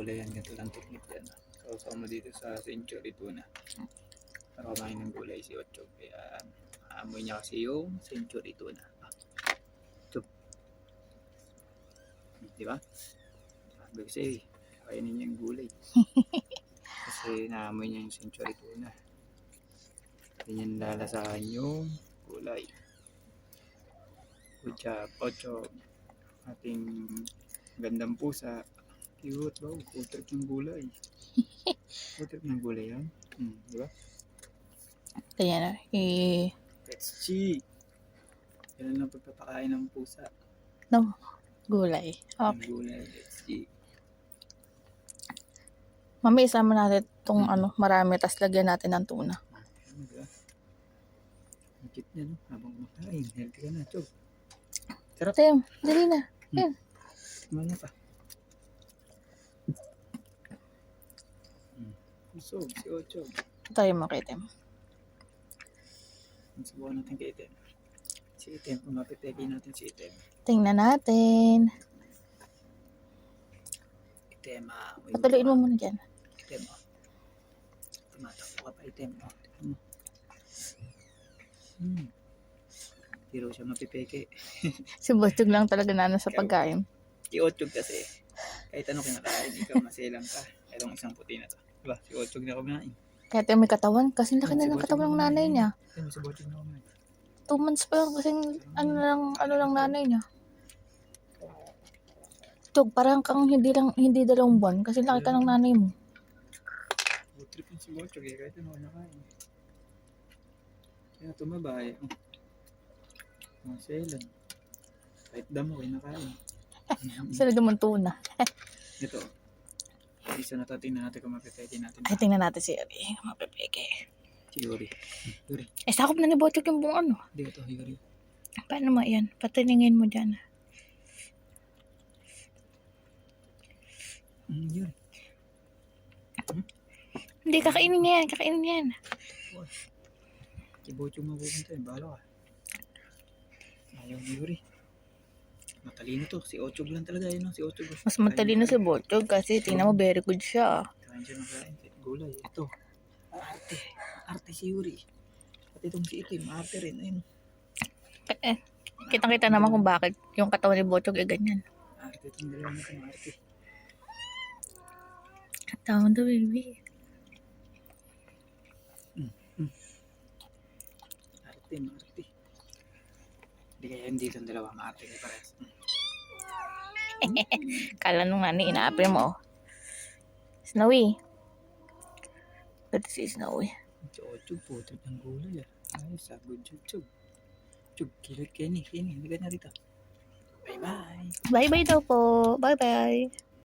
gulay yan. Ganito lang technique yan. Kausaw mo dito sa century tuna. Para kumain ng gulay si Ochog. Ayan. Aamoy niya kasi yung century tuna. Ochog. Di ba? Sabi kasi, kainin niya yung gulay. Kasi naamoy niya yung century tuna. Hindi niya lalasahan yung gulay. Good job, Ochog. Ating gandang pusa. Cute, wow. Putrip ng gulay. Putrip ng gulay yan. Di ba? Kaya na, Let's see. Yan ang pagpapakain ng pusa. no, gulay. Ng Okay. gulay, let's see. Mami, isama natin itong marami, tas lagyan natin ng tuna. Ano ba? Ang cute niya, no? Habang kumakain. Healthy ka na, Chog. Sarap. Tim, dali na. Yan. Kumana pa. Busog, si Ochog. Tayo mo kay Tim. Subukan natin kay Item. Si Item, kung mapipeki natin si Item. Tingnan natin. Item, Patuloyin mo muna dyan. Item, tumatakbo ka pa, Item. Pero siya mapipeki. Si Botog lang talaga na sa pagkain. Si Ochog kasi, kahit ano kinakain, ikaw maselang ka. Itong isang puti na to. Diba? Si Ochog na kumain. Kaya Tim may katawan. Kasi laki na ng katawan ng nanay niya. Si Ochog na kumain. 2 months pa lang kasi ano lang nanay niya. Tog, parang kang hindi 2 buwan kasi laki ka ng nanay mo. Trip yung si Ochog eh, kahit ano kinakain. Kaya tumabay. Maselang. Kahit damo, kinakain. Sila naman tuna. Ito. Isa na tingnan natin kung mapipeki natin. Ay, tingnan natin si Yuri. Mapipeke. Si Yuri. Yuri. Sakop na ni Botog yung buong ano. Hindi ito, Yuri. Paano mo yan? Patiningin mo dyan. Yuri. Hindi, kakainin yan. Kakainin yan. Kibocho mo pupunta yun. Bahala ka. Ayaw ni Yuri. Matalino to. Si Ochog lang talaga yun. Si Ochog. Mas matalino si Botog kasi tingnan mo very good siya. Kain siya ng kain. Gulay. Ito. Arte. Arte si Yuri. Pati itong si Itim. Arte rin. Ayun. Kitang-kita naman kung bakit yung katawan ni Botog ay ganyan. Arte itong dalawa na itong arte. Tama daw, baby. Arte. Arte. Hindi kaya hindi itong dalawa. Maarte kayo parehas. Kala nung nani, ina-apple mo. Snowy. Good to see Snowy. Si Ochog po. Trip ng gulay. Ayos. Good job, Chog. Chog. Kilit Kenny. Hindi ka na rito. Bye-bye. Bye-bye daw po. Bye-bye.